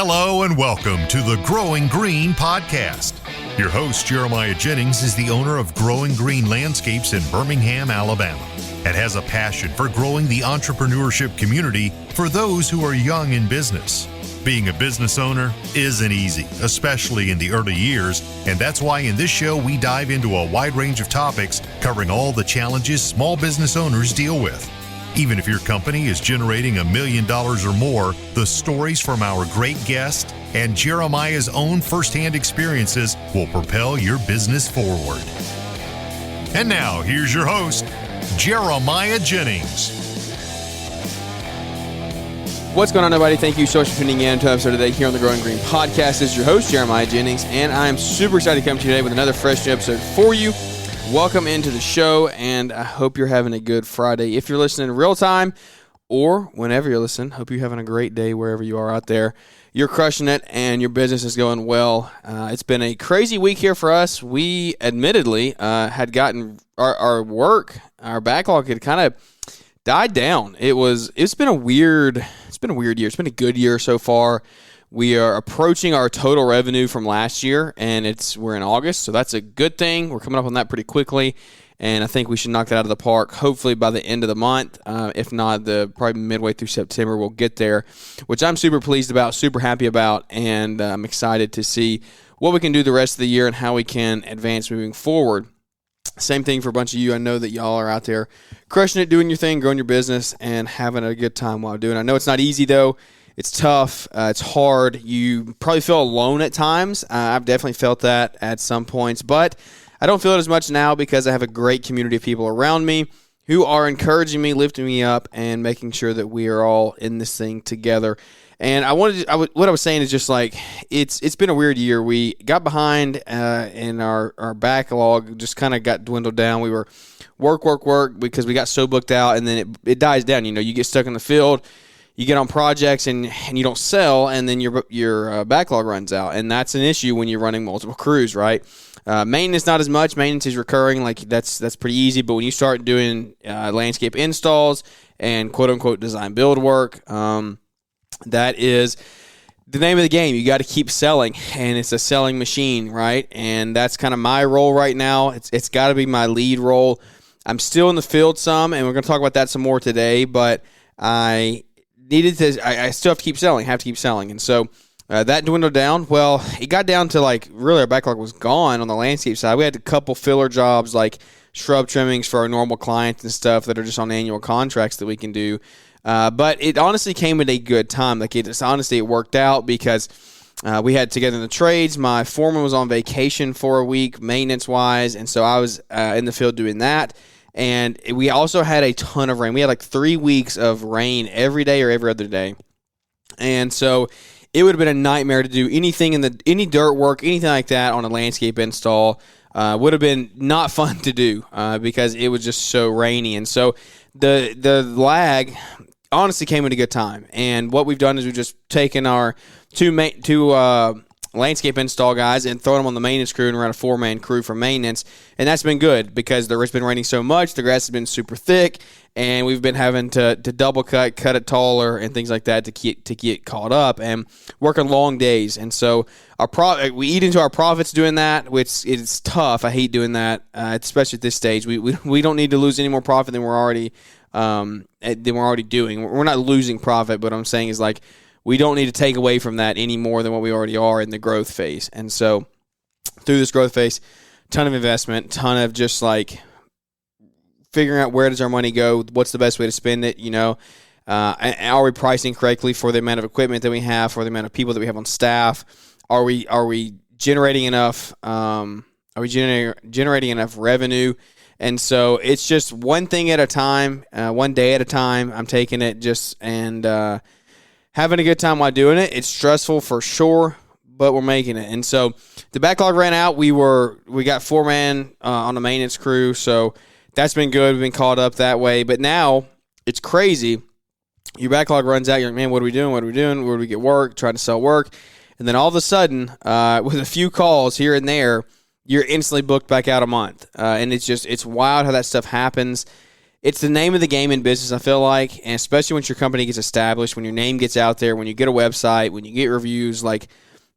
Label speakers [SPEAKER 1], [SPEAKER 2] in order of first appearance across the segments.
[SPEAKER 1] Hello and welcome to the Growing Green podcast. Your host, Jeremiah Jennings, is the owner of Growing Green Landscapes in Birmingham, Alabama, and has a passion for growing the entrepreneurship community for those who are young in business. Being a business owner isn't easy, especially in the early years, and that's why in this show we dive into a wide range of topics covering all the challenges small business owners deal with. Even if your company is generating $1 million or more, the stories from our great guest and Jeremiah's own firsthand experiences will propel your business forward. And now, here's your host, Jeremiah Jennings.
[SPEAKER 2] What's going on, everybody? Thank you so much for tuning in to an episode today here on the Growing Green podcast. This is your host, Jeremiah Jennings, and I'm super excited to come to you today with another fresh new episode for you. Welcome into the show, and I hope you're having a good Friday. If you're listening in real time or whenever you're listening, hope you're having a great day wherever you are out there. You're crushing it, and your business is going well. It's been a crazy week here for us. We admittedly had gotten our work, our backlog had kind of died down. It's been a weird year. It's been a good year so far. We are approaching our total revenue from last year, and we're in August, so that's a good thing. We're coming up on that pretty quickly, and I think we should knock that out of the park, hopefully by the end of the month. If not, probably midway through September, we'll get there, which I'm super pleased about, super happy about, and I'm excited to see what we can do the rest of the year and how we can advance moving forward. Same thing for a bunch of you. I know that y'all are out there crushing it, doing your thing, growing your business, and having a good time while doing it. I know it's not easy, though. It's tough. It's hard. You probably feel alone at times. I've definitely felt that at some points, but I don't feel it as much now because I have a great community of people around me who are encouraging me, lifting me up, and making sure that we are all in this thing together. And what I was saying is just like it's been a weird year. We got behind, and our backlog just kind of got dwindled down. We were work because we got so booked out, and then it dies down. You know, you get stuck in the field. You get on projects and you don't sell, and then your backlog runs out, and that's an issue when you're running multiple crews, right? Maintenance not as much. Maintenance is recurring, like that's pretty easy. But when you start doing landscape installs and quote unquote design build work, that is the name of the game. You got to keep selling, and it's a selling machine, right? And that's kind of my role right now. It's got to be my lead role. I'm still in the field some, and we're going to talk about that some more today. But I still have to keep selling. And so that dwindled down. Well, it got down to like really our backlog was gone on the landscape side. We had a couple filler jobs like shrub trimmings for our normal clients and stuff that are just on annual contracts that we can do. But it honestly came at a good time. Like it worked out because we had together in the trades. My foreman was on vacation for a week maintenance wise. And so I was in the field doing that. And we also had a ton of rain. We had like 3 weeks of rain every day or every other day. And so it would have been a nightmare to do anything any dirt work, anything like that on a landscape install. Would have been not fun to do because it was just so rainy. And so the lag honestly came at a good time. And what we've done is we've just taken our two landscape install guys and thrown them on the maintenance crew and run a 4-man crew for maintenance. And that's been good because it's been raining so much, the grass has been super thick, and we've been having to double cut it taller and things like that to get caught up and working long days. And so we eat into our profits doing that, which is tough. I hate doing that, especially at this stage. We don't need to lose any more profit than we're already doing. We're not losing profit, but what I'm saying is like we don't need to take away from that any more than what we already are in the growth phase. And so through this growth phase, ton of investment, ton of just like figuring out where does our money go, what's the best way to spend it, are we pricing correctly for the amount of equipment that we have, for the amount of people that we have on staff? Are we generating enough? Generating enough revenue? And so it's just one thing at a time, one day at a time. I'm taking it and having a good time while doing it. It's stressful for sure, but we're making it. And so the backlog ran out. We got 4-man on the maintenance crew, so that's been good. We've been caught up that way. But now it's crazy. Your backlog runs out. You're like, man, what are we doing? Where do we get work? Trying to sell work. And then all of a sudden, with a few calls here and there, you're instantly booked back out a month. And it's wild how that stuff happens. it's the name of the game in business, I feel like, and especially once your company gets established, when your name gets out there, when you get a website, when you get reviews, like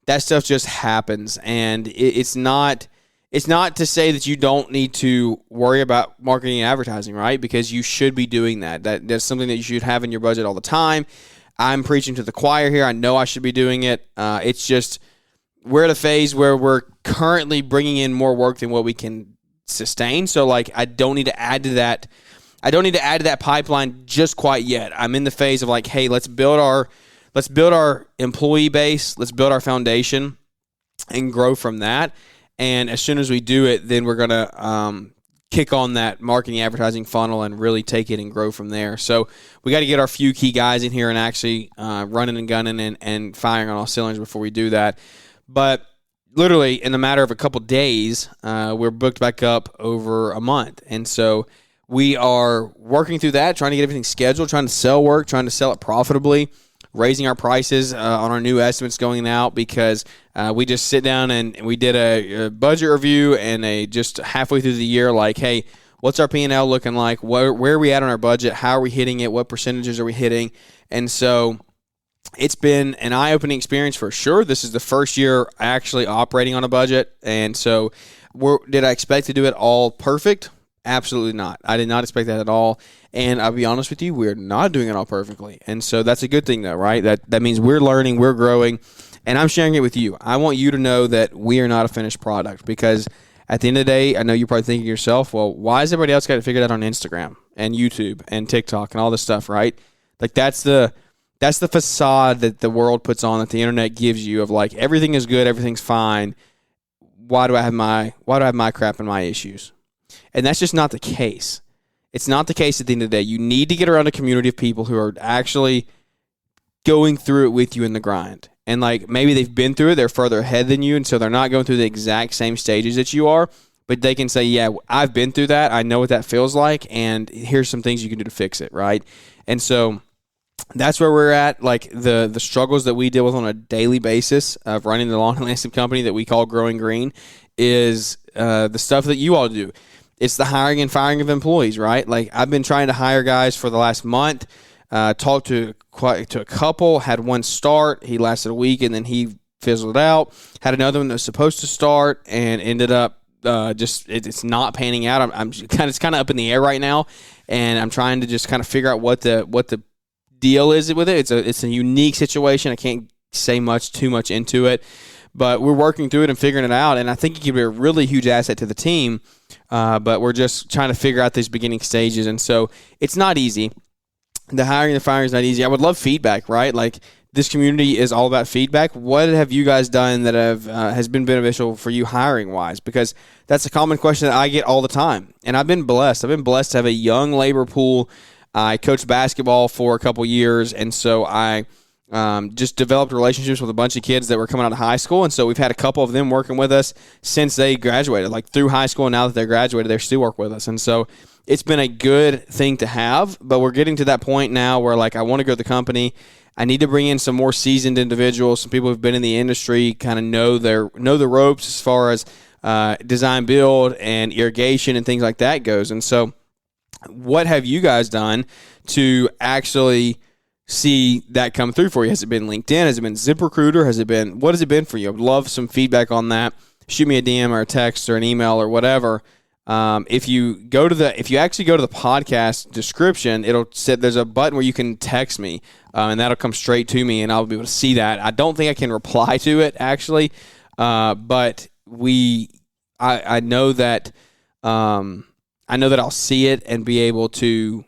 [SPEAKER 2] that stuff just happens. And it's not to say that you don't need to worry about marketing and advertising, right? Because you should be doing that. That's something that you should have in your budget all the time. I'm preaching to the choir here. I know I should be doing it. It's just we're at a phase where we're currently bringing in more work than what we can sustain. So, like, I don't need to add to that. I don't need to add to that pipeline just quite yet. I'm in the phase of like, hey, let's build our employee base, let's build our foundation, and grow from that. And as soon as we do it, then we're gonna kick on that marketing advertising funnel and really take it and grow from there. So we got to get our few key guys in here and actually running and gunning and firing on all cylinders before we do that. But literally in a matter of a couple days, we're booked back up over a month. And so we are working through that, trying to get everything scheduled, trying to sell work, trying to sell it profitably, raising our prices on our new estimates going out because we just sit down and we did a budget review and just halfway through the year, like, hey, what's our P&L looking like? Where are we at on our budget? How are we hitting it? What percentages are we hitting? And so it's been an eye-opening experience for sure. This is the first year actually operating on a budget. And so did I expect to do it all perfect? Absolutely not. I did not expect that at all. And I'll be honest with you, we're not doing it all perfectly. And so that's a good thing though, right? That means we're learning, we're growing, and I'm sharing it with you. I want you to know that we are not a finished product because at the end of the day, I know you're probably thinking to yourself, well, why has everybody else got to figure that out on Instagram and YouTube and TikTok and all this stuff, right? Like that's the facade that the world puts on, that the internet gives you of like everything is good, everything's fine. Why do I have my crap and my issues? And that's just not the case. It's not the case at the end of the day. You need to get around a community of people who are actually going through it with you in the grind. And like maybe they've been through it, they're further ahead than you, and so they're not going through the exact same stages that you are, but they can say, yeah, I've been through that. I know what that feels like, and here's some things you can do to fix it, right? And so that's where we're at. Like the struggles that we deal with on a daily basis of running the lawn and landscape company that we call Growing Green is the stuff that you all do. It's the hiring and firing of employees, right? Like I've been trying to hire guys for the last month. Talked to a couple, had one start. He lasted a week and then he fizzled out. Had another one that was supposed to start and ended up it's not panning out. It's kind of up in the air right now, and I'm trying to just kind of figure out what the deal is with it. It's a unique situation. I can't say too much into it, but we're working through it and figuring it out. And I think it could be a really huge asset to the team. But we're just trying to figure out these beginning stages, and so it's not easy. The hiring and the firing is not easy. I would love feedback, right? Like this community is all about feedback. What have you guys done that has been beneficial for you hiring wise? Because that's a common question that I get all the time, and I've been blessed. I've been blessed to have a young labor pool. I coached basketball for a couple years, and so I just developed relationships with a bunch of kids that were coming out of high school, and so we've had a couple of them working with us since they graduated, like through high school, and now that they're graduated, they still work with us. And so it's been a good thing to have, but we're getting to that point now where like I want to grow the company. I need to bring in some more seasoned individuals, some people who've been in the industry, kind of know the ropes as far as design, build, and irrigation and things like that goes. And so what have you guys done to actually see that come through for you? Has it been LinkedIn? Has it been ZipRecruiter? What has it been for you? I would love some feedback on that. Shoot me a DM or a text or an email or whatever. If you actually go to the podcast description, there's a button where you can text me, and that'll come straight to me, and I'll be able to see that. I don't think I can reply to it actually, but I know that I'll see it and be able to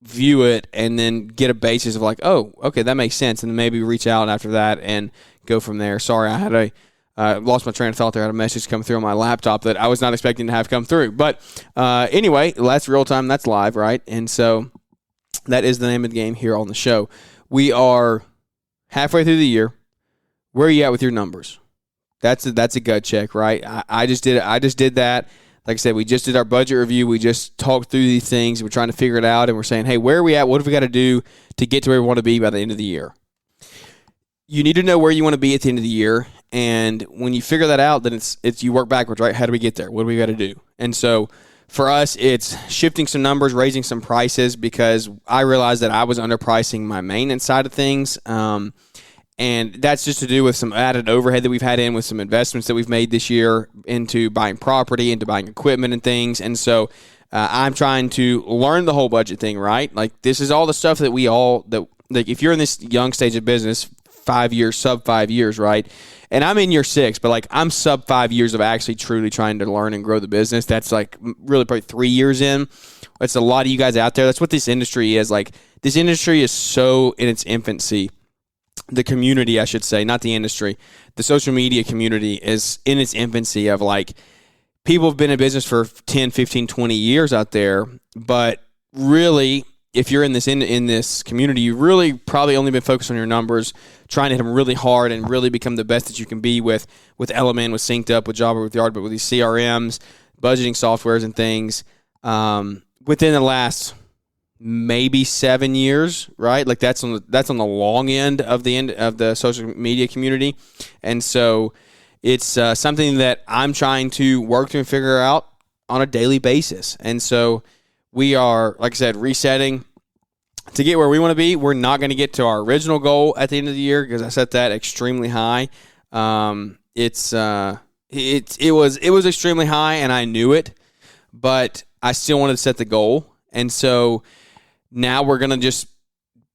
[SPEAKER 2] view it and then get a basis of like, oh, okay, that makes sense, and then maybe reach out after that and go from there. Sorry, I had lost my train of thought there. I had a message come through on my laptop that I was not expecting to have come through. But anyway, that's real time. That's live, right? And so that is the name of the game here on the show. We are halfway through the year. Where are you at with your numbers? That's a gut check, right? I just did it. I just did that. Like I said, we just did our budget review. We just talked through these things. We're trying to figure it out, and we're saying, hey, where are we at? What have we got to do to get to where we want to be by the end of the year? You need to know where you want to be at the end of the year, and when you figure that out, then it's you work backwards, right? How do we get there? What do we got to do? And so for us, it's shifting some numbers, raising some prices, because I realized that I was underpricing my maintenance side of things. And that's just to do with some added overhead that we've had in with some investments that we've made this year into buying property, into buying equipment and things. And so I'm trying to learn the whole budget thing, right? Like, this is all the stuff that like, if you're in this young stage of business, 5 years, sub 5 years, right? And I'm in year 6, but like, I'm sub 5 years of actually truly trying to learn and grow the business. That's like really probably 3 years in. That's a lot of you guys out there. That's what this industry is. Like, this industry is so in its infancy. The community, I should say, not the industry. The social media community is in its infancy of, like, people have been in business for 10, 15, 20 years out there. But really, if you're in this community, you've really probably only been focused on your numbers, trying to hit them really hard and really become the best that you can be with Element, with Synced Up, with Jobber, with Yard, but with these CRMs, budgeting softwares and things. Within the last maybe 7 years, right? Like, that's on the long end of the social media community. And so it's something that I'm trying to work through and figure out on a daily basis. And so we are, like I said, resetting to get where we want to be. We're not going to get to our original goal at the end of the year because I set that extremely high. It was extremely high, and I knew it, but I still wanted to set the goal. And so now we're going to just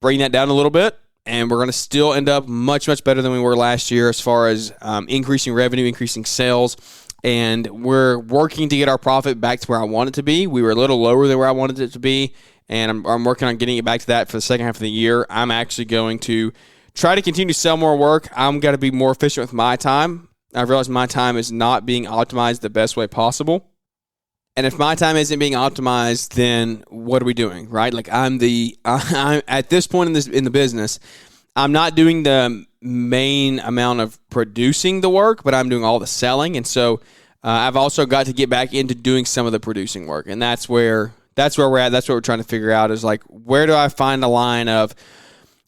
[SPEAKER 2] bring that down a little bit, and we're going to still end up much, much better than we were last year as far as increasing revenue, increasing sales, and we're working to get our profit back to where I want it to be. We were a little lower than where I wanted it to be, and I'm working on getting it back to that for the second half of the year. I'm actually going to try to continue to sell more work. I'm going to be more efficient with my time. I've realized my time is not being optimized the best way possible. And if my time isn't being optimized, then what are we doing, right? Like, I'm at this point in the business, I'm not doing the main amount of producing the work, but I'm doing all the selling. And so I've also got to get back into doing some of the producing work. And that's where we're at. That's what we're trying to figure out is, like, where do I find a line of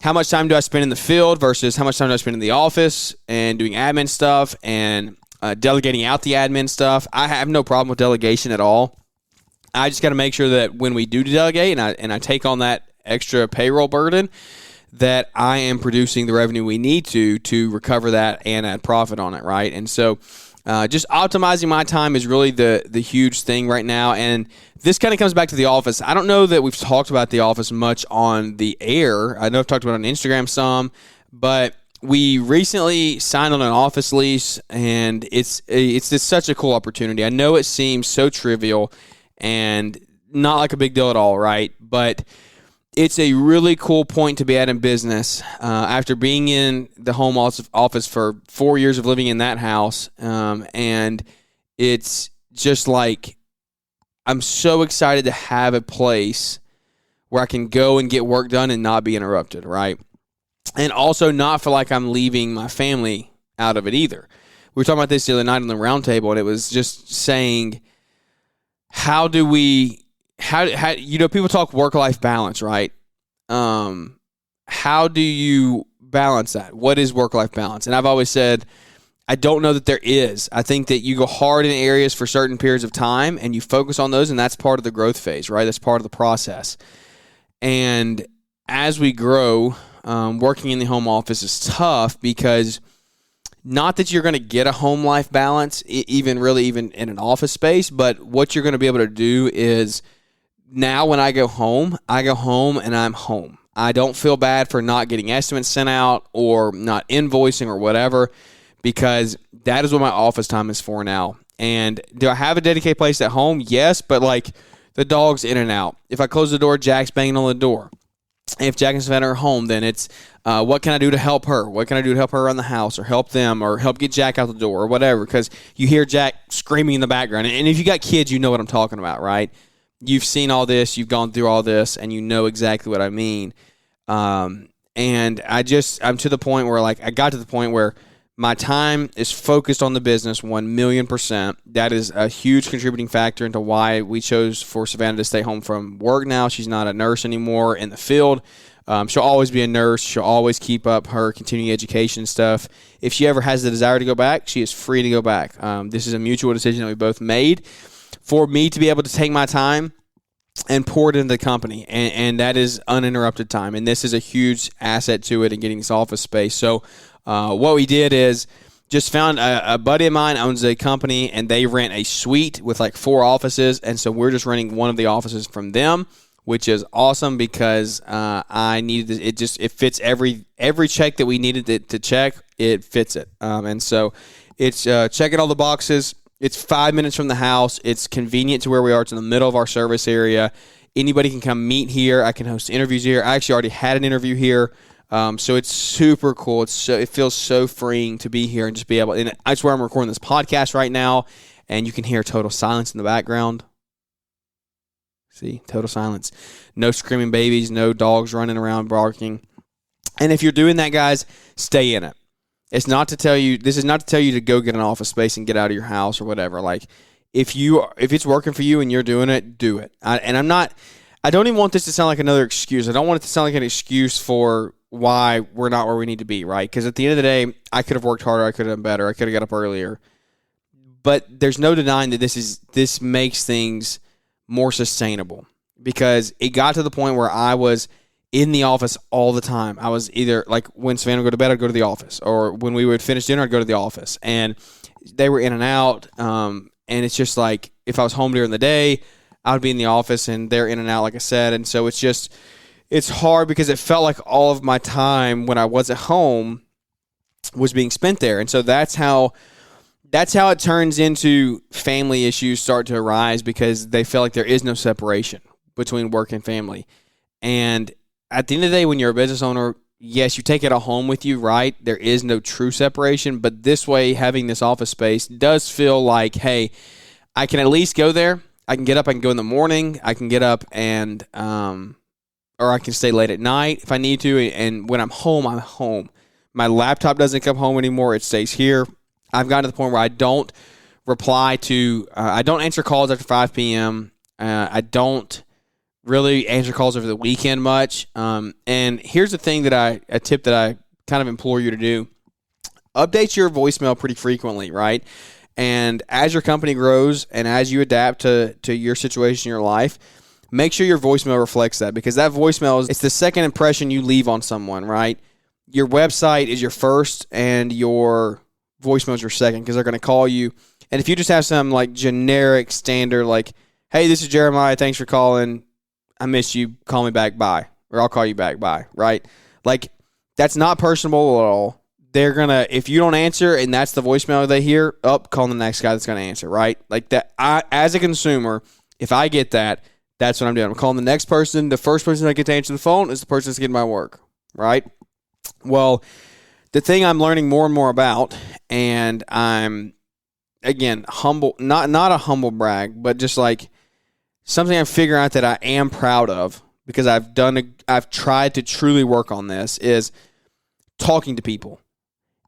[SPEAKER 2] how much time do I spend in the field versus how much time do I spend in the office and doing admin stuff and delegating out the admin stuff. I have no problem with delegation at all. I just got to make sure that when we do delegate and I take on that extra payroll burden, that I am producing the revenue we need to recover that and add profit on it, right? And so just optimizing my time is really the huge thing right now. And this kind of comes back to the office. I don't know that we've talked about the office much on the air. I know I've talked about it on Instagram some, but we recently signed on an office lease, and it's just such a cool opportunity. I know it seems so trivial and not like a big deal at all, right? But it's a really cool point to be at in business. After being in the home office for 4 years of living in that house, and it's just like, I'm so excited to have a place where I can go and get work done and not be interrupted, right? And also not feel like I'm leaving my family out of it either. We were talking about this the other night on the round table, and it was just saying, how people talk work-life balance, right? How do you balance that? What is work-life balance? And I've always said, I don't know that there is. I think that you go hard in areas for certain periods of time, and you focus on those, and that's part of the growth phase, right? That's part of the process. And as we grow, working in the home office is tough because not that you're going to get a home life balance, even in an office space, but what you're going to be able to do is now when I go home and I'm home. I don't feel bad for not getting estimates sent out or not invoicing or whatever, because that is what my office time is for now. And do I have a dedicated place at home? Yes, but like the dog's in and out. If I close the door, Jack's banging on the door. If Jack and Savannah are home, then it's what can I do to help her? What can I do to help her around the house or help them or help get Jack out the door or whatever? Because you hear Jack screaming in the background. And if you got kids, you know what I'm talking about, right? You've seen all this, you've gone through all this, and you know exactly what I mean. And I'm to the point where, like, I got to the point where my time is focused on the business 1,000,000%. That is a huge contributing factor into why we chose for Savannah to stay home from work now. She's not a nurse anymore in the field. She'll always be a nurse. She'll always keep up her continuing education stuff. If she ever has the desire to go back, she is free to go back. This is a mutual decision that we both made for me to be able to take my time and pour it into the company, and that is uninterrupted time. And this is a huge asset to it in getting this office space. So what we did is just found a buddy of mine owns a company, and they rent a suite with like 4 offices, and so we're just renting one of the offices from them, which is awesome because I needed it fits every check that we needed it to check. It fits it, and so it's checking all the boxes. It's 5 minutes from the house. It's convenient to where we are. It's in the middle of our service area. Anybody can come meet here. I can host interviews here. I actually already had an interview here. So it's super cool. It feels so freeing to be here and just be able. And that's where I'm recording this podcast right now, and you can hear total silence in the background. See, total silence. No screaming babies. No dogs running around barking. And if you're doing that, guys, stay in it. This is not to tell you to go get an office space and get out of your house or whatever. Like, if it's working for you and you're doing it, do it. I don't even want this to sound like another excuse. I don't want it to sound like an excuse for why we're not where we need to be, right? Because at the end of the day, I could have worked harder, I could have done better, I could have got up earlier. But there's no denying that this makes things more sustainable, because it got to the point where I was in the office all the time. I was either, like, when Savannah would go to bed, I'd go to the office, or when we would finish dinner, I'd go to the office, and they were in and out. And it's just like, if I was home during the day, I would be in the office, and they're in and out, like I said. And so it's hard because it felt like all of my time when I was at home was being spent there. And so that's how it turns into family issues start to arise, because they feel like there is no separation between work and family. And at the end of the day, when you're a business owner, yes, you take it all home with you, right? There is no true separation. But this way, having this office space does feel like, hey, I can at least go there. I can get up, I can go in the morning, I can get up and or I can stay late at night if I need to, and when I'm home, I'm home. My laptop doesn't come home anymore, it stays here. I've gotten to the point where I don't I don't answer calls after 5 p.m. I don't really answer calls over the weekend much. And here's the thing a tip that I kind of implore you to do. Update your voicemail pretty frequently, right? And as your company grows and as you adapt to your situation in your life, make sure your voicemail reflects that, because that voicemail it's the second impression you leave on someone, right? Your website is your first and your voicemail is your second, because they're going to call you. And if you just have some like generic standard, like, hey, this is Jeremiah, thanks for calling, I miss you, call me back, bye. Or I'll call you back, bye, right? Like, that's not personable at all. They're going to, if you don't answer and that's the voicemail they hear, call the next guy that's going to answer, right? Like that, as a consumer, if I get that, that's what I'm doing. I'm calling the next person. The first person I get to answer the phone is the person that's getting my work, right? Well, the thing I'm learning more and more about, and I'm, again, humble, not a humble brag, but just like something I'm figuring out that I am proud of, because I've tried to truly work on this, is talking to people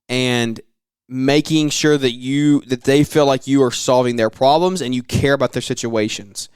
[SPEAKER 2] and making sure that they feel like you are solving their problems and you care about their situations.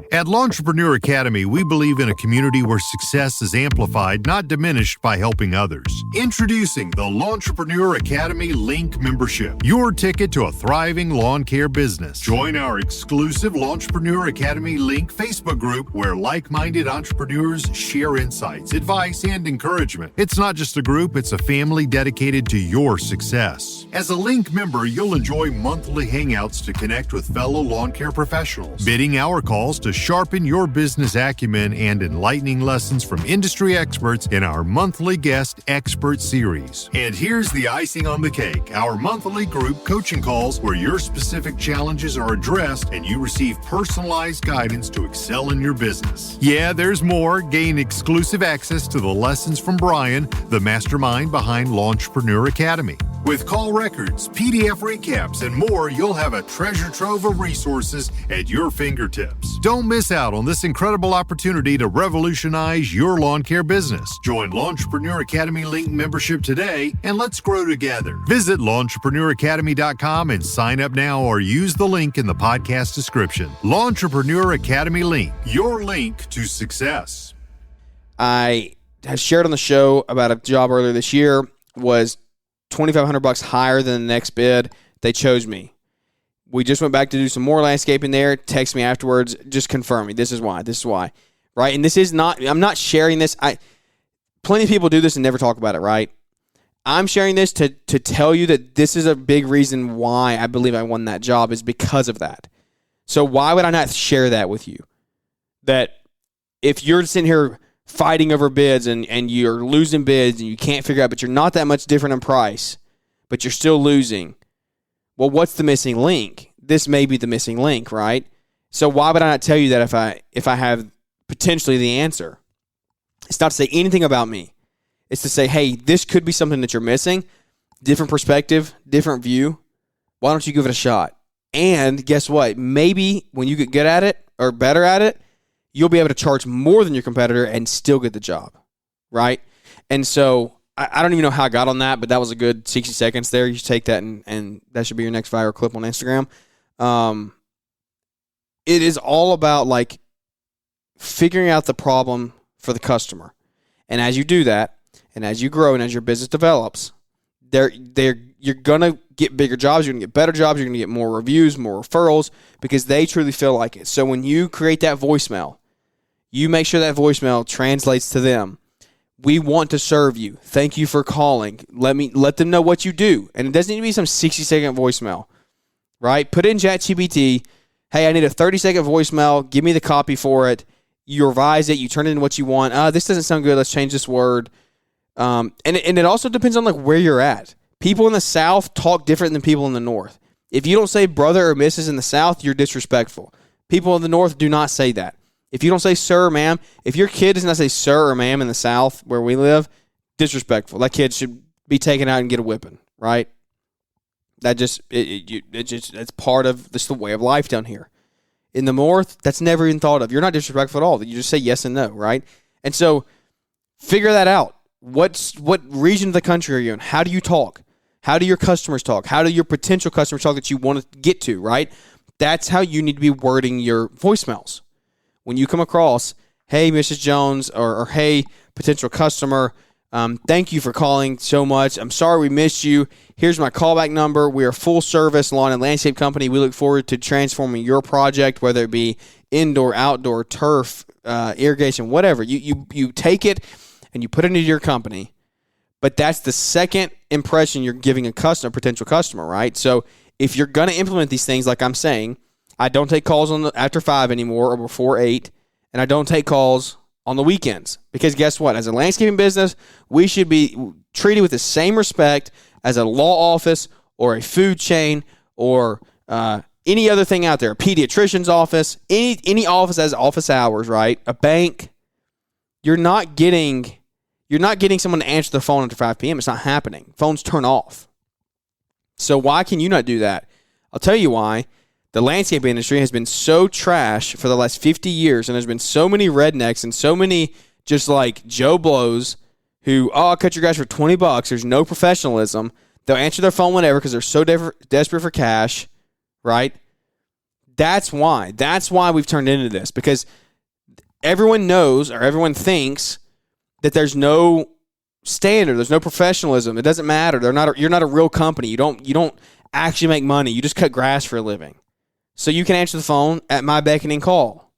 [SPEAKER 1] At Lawntrepreneur Academy, we believe in a community where success is amplified, not diminished, by helping others. Introducing the Lawntrepreneur Academy Link membership, your ticket to a thriving lawn care business. Join our exclusive Lawntrepreneur Academy Link Facebook group, where like-minded entrepreneurs share insights, advice, and encouragement. It's not just a group, it's a family dedicated to your success. As a Link member, you'll enjoy monthly hangouts to connect with fellow lawn care professionals, bidding hour calls to sharpen your business acumen, and enlightening lessons from industry experts in our monthly guest expert series. And here's the icing on the cake, our monthly group coaching calls, where your specific challenges are addressed and you receive personalized guidance to excel in your business. Yeah, there's more. Gain exclusive access to the lessons from Brian, the mastermind behind Lawntrepreneur Academy. With call records, PDF recaps, and more, you'll have a treasure trove of resources at your fingertips. Don't miss out on this incredible opportunity to revolutionize your lawn care business. Join Lawntrepreneur Academy Link membership today, and let's grow together. Visit LawnTrepreneurAcademy.com and sign up now, or use the link in the podcast description. Lawntrepreneur Academy Link, your link to success.
[SPEAKER 2] I have shared on the show about a job earlier this year, was $2,500 higher than the next bid. They chose me. We just went back to do some more landscaping there. Text me afterwards, just confirming this is why, right? And this is not, I'm not sharing this. Plenty of people do this and never talk about it, right? I'm sharing this to tell you that this is a big reason why I believe I won that job is because of that. So why would I not share that with you? That if you're sitting here fighting over bids and you're losing bids and you can't figure out, but you're not that much different in price, but you're still losing, well, what's the missing link? This may be the missing link, right? So why would I not tell you that if I have potentially the answer? It's not to say anything about me. It's to say, hey, this could be something that you're missing. Different perspective, different view. Why don't you give it a shot? And guess what? Maybe when you get good at it or better at it, you'll be able to charge more than your competitor and still get the job, right? And so I don't even know how I got on that, but that was a good 60 seconds there. You should take that and that should be your next viral clip on Instagram. It is all about like figuring out the problem for the customer. And as you do that, and as you grow and as your business develops, you're going to get bigger jobs, you're going to get better jobs, you're going to get more reviews, more referrals, because they truly feel like it. So when you create that voicemail, you make sure that voicemail translates to them. We want to serve you. Thank you for calling. Let them know what you do. And it doesn't need to be some 60-second voicemail, right? Put in ChatGPT, hey, I need a 30-second voicemail. Give me the copy for it. You revise it. You turn it into what you want. This doesn't sound good. Let's change this word. And it also depends on like where you're at. People in the South talk different than people in the North. If you don't say brother or missus in the South, you're disrespectful. People in the North do not say that. If you don't say sir or ma'am, if your kid does not say sir or ma'am in the South where we live, disrespectful. That kid should be taken out and get a whipping, right? That just it's part of this the way of life down here. In the North, that's never even thought of. You're not disrespectful at all. You just say yes and no, right? And so figure that out. What region of the country are you in? How do you talk? How do your customers talk? How do your potential customers talk that you want to get to, right? That's how you need to be wording your voicemails. When you come across, hey, Mrs. Jones, or hey, potential customer, thank you for calling so much. I'm sorry we missed you. Here's my callback number. We are a full-service lawn and landscape company. We look forward to transforming your project, whether it be indoor, outdoor, turf, irrigation, whatever. You take it and you put it into your company, but that's the second impression you're giving a potential customer, right? So if you're going to implement these things, like I'm saying, I don't take calls after 5 anymore or before 8, and I don't take calls on the weekends. Because guess what? As a landscaping business, we should be treated with the same respect as a law office or a food chain or any other thing out there, a pediatrician's office, any office has office hours, right? A bank. You're not getting someone to answer the phone after 5 p.m. It's not happening. Phones turn off. So why can you not do that? I'll tell you why. The landscape industry has been so trash for the last 50 years, and there's been so many rednecks and so many just like Joe Blows who, I'll cut your guys for $20. There's no professionalism. They'll answer their phone whenever because they're so desperate for cash, right? That's why. That's why we've turned into this, because everyone knows or everyone thinks that there's no standard, there's no professionalism. It doesn't matter. You're not a real company. You don't actually make money. You just cut grass for a living. So you can answer the phone at my beckoning call.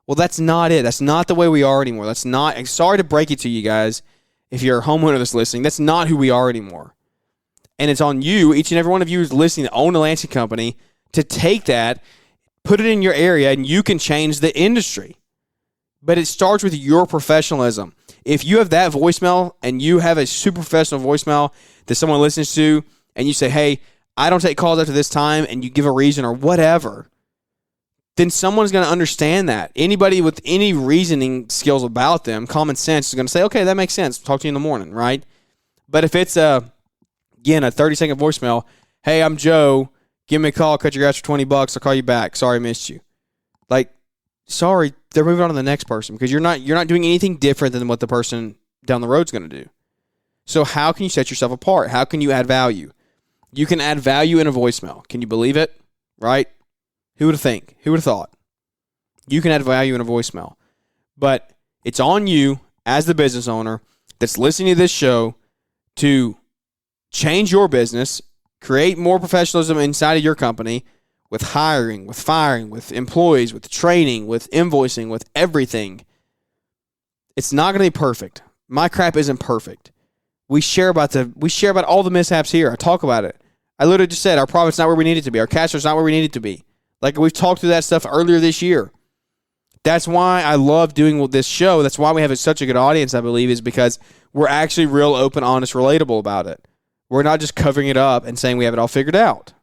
[SPEAKER 2] Well, that's not it. That's not the way we are anymore. That's not. Sorry to break it to you guys, if you're a homeowner that's listening. That's not who we are anymore. And it's on you, each and every one of you who's listening, to own a landscape company, to take that, put it in your area, and you can change the industry. But it starts with your professionalism. If you have that voicemail and you have a super professional voicemail that someone listens to, and you say, hey, I don't take calls after this time, and you give a reason or whatever, then someone's going to understand that. Anybody with any reasoning skills about them, common sense, is going to say, okay, that makes sense. Talk to you in the morning, right? But if it's, again, a 30-second voicemail, hey, I'm Joe. Give me a call. Cut your grass for $20. I'll call you back. Sorry I missed you. Like, sorry, they're moving on to the next person because you're not doing anything different than what the person down the road's going to do. So how can you set yourself apart? How can you add value? You can add value in a voicemail. Can you believe it? Right? Who would think? Who would have thought? You can add value in a voicemail. But it's on you as the business owner that's listening to this show to change your business, create more professionalism inside of your company, with hiring, with firing, with employees, with training, with invoicing, with everything. It's not going to be perfect. My crap isn't perfect. We share about all the mishaps here. I talk about it. I literally just said our profit's not where we need it to be. Our cash flow's not where we need it to be. Like, we've talked through that stuff earlier this year. That's why I love doing this show. That's why we have such a good audience, I believe, is because we're actually real open, honest, relatable about it. We're not just covering it up and saying we have it all figured out.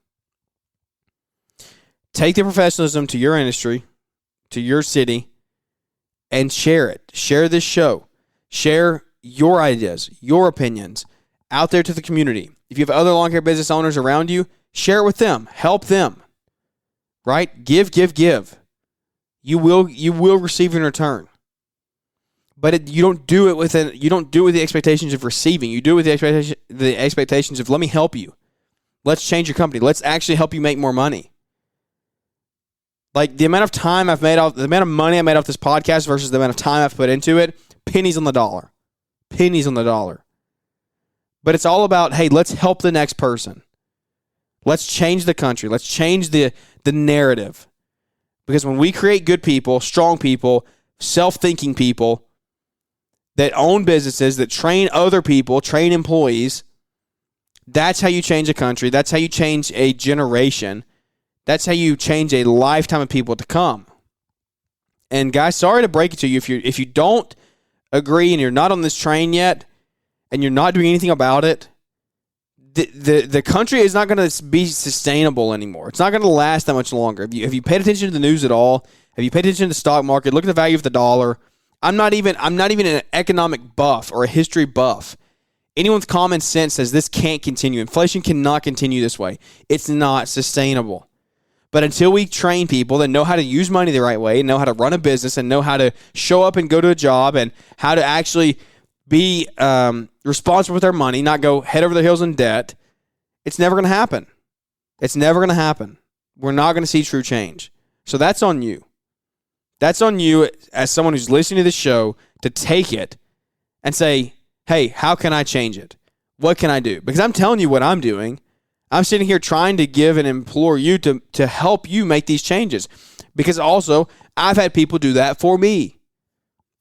[SPEAKER 2] Take the professionalism to your industry, to your city, and share it. Share this show. Share your ideas, your opinions out there to the community. If you have other lawn care business owners around you, share it with them. Help them. Right? Give. You will receive in return. But you don't do it with the expectations of receiving. You do it with the expectations of, let me help you. Let's change your company. Let's actually help you make more money. Like, the amount of money I made off this podcast versus the amount of time I've put into it, pennies on the dollar. Pennies on the dollar. But it's all about, hey, let's help the next person. Let's change the country. Let's change the narrative. Because when we create good people, strong people, self-thinking people that own businesses, that train other people, train employees, that's how you change a country. That's how you change a generation. That's how you change a lifetime of people to come. And guys, sorry to break it to you. If you don't agree and you're not on this train yet and you're not doing anything about it, the country is not going to be sustainable anymore. It's not going to last that much longer. Have you paid attention to the news at all? Have you paid attention to the stock market? Look at the value of the dollar. I'm not even an economic buff or a history buff. Anyone with common sense says this can't continue. Inflation cannot continue this way. It's not sustainable. But until we train people that know how to use money the right way, know how to run a business, and know how to show up and go to a job, and how to actually be responsible with their money, not go head over the heels in debt, it's never going to happen. It's never going to happen. We're not going to see true change. So that's on you. That's on you as someone who's listening to this show to take it and say, hey, how can I change it? What can I do? Because I'm telling you what I'm doing. I'm sitting here trying to give and implore you to help you make these changes. Because also, I've had people do that for me.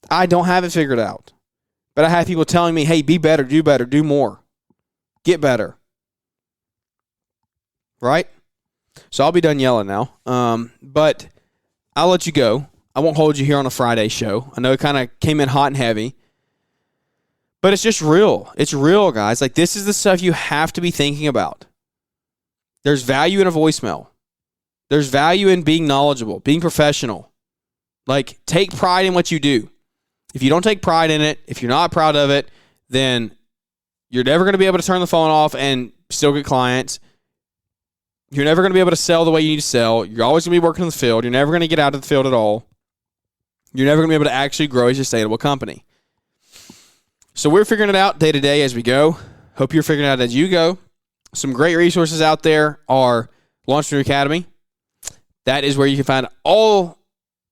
[SPEAKER 2] I don't have it figured out. But I have people telling me, hey, be better, do more. Get better. Right? So I'll be done yelling now. But I'll let you go. I won't hold you here on a Friday show. I know it kind of came in hot and heavy. But it's just real. It's real, guys. Like, this is the stuff you have to be thinking about. There's value in a voicemail. There's value in being knowledgeable, being professional. Like, take pride in what you do. If you don't take pride in it, if you're not proud of it, then you're never going to be able to turn the phone off and still get clients. You're never going to be able to sell the way you need to sell. You're always going to be working in the field. You're never going to get out of the field at all. You're never going to be able to actually grow a sustainable company. So we're figuring it out day to day as we go. Hope you're figuring it out as you go. Some great resources out there are Launchpreneur Academy. That is where you can find all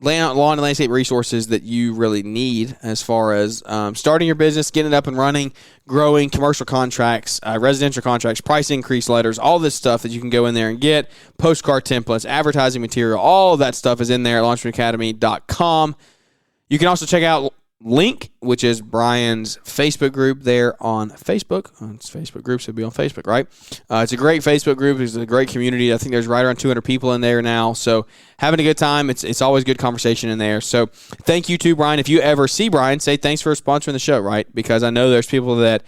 [SPEAKER 2] lawn and landscape resources that you really need as far as starting your business, getting it up and running, growing, commercial contracts, residential contracts, price increase letters, all this stuff that you can go in there and get, postcard templates, advertising material, all of that stuff is in there at launchpreneuracademy.com. You can also check out Link, which is Brian's Facebook group there on Facebook. It's Facebook group, so it'll be on Facebook, right? It's a great Facebook group. It's a great community. I think there's right around 200 people in there now. So having a good time. It's always good conversation in there. So thank you to Brian. If you ever see Brian, say thanks for sponsoring the show, right? Because I know there's people that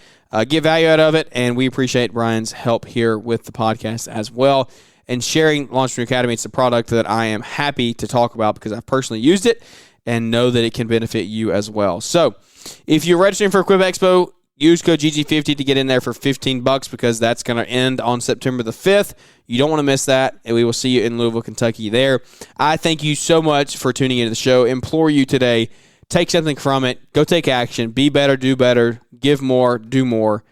[SPEAKER 2] get value out of it, and we appreciate Brian's help here with the podcast as well. And sharing Launchpreneur Academy, it's a product that I am happy to talk about because I've personally used it and know that it can benefit you as well. So if you're registering for Equip Expo, use code GG50 to get in there for $15 because that's going to end on September the 5th. You don't want to miss that, and we will see you in Louisville, Kentucky there. I thank you so much for tuning into the show. Implore you today, take something from it. Go take action. Be better, do better, give more, do more,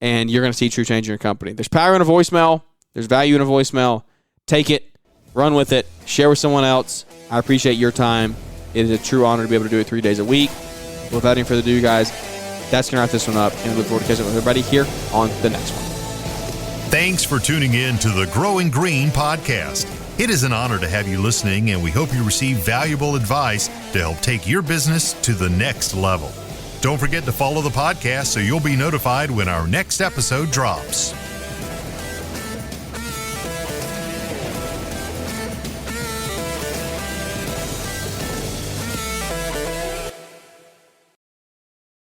[SPEAKER 2] and you're going to see true change in your company. There's power in a voicemail. There's value in a voicemail. Take it, run with it, share with someone else. I appreciate your time. It is a true honor to be able to do it 3 days a week. Without any further ado, guys, that's going to wrap this one up, and we look forward to catching up with everybody here on the next one.
[SPEAKER 1] Thanks for tuning in to the Growing Green podcast. It is an honor to have you listening, and we hope you receive valuable advice to help take your business to the next level. Don't forget to follow the podcast so you'll be notified when our next episode drops.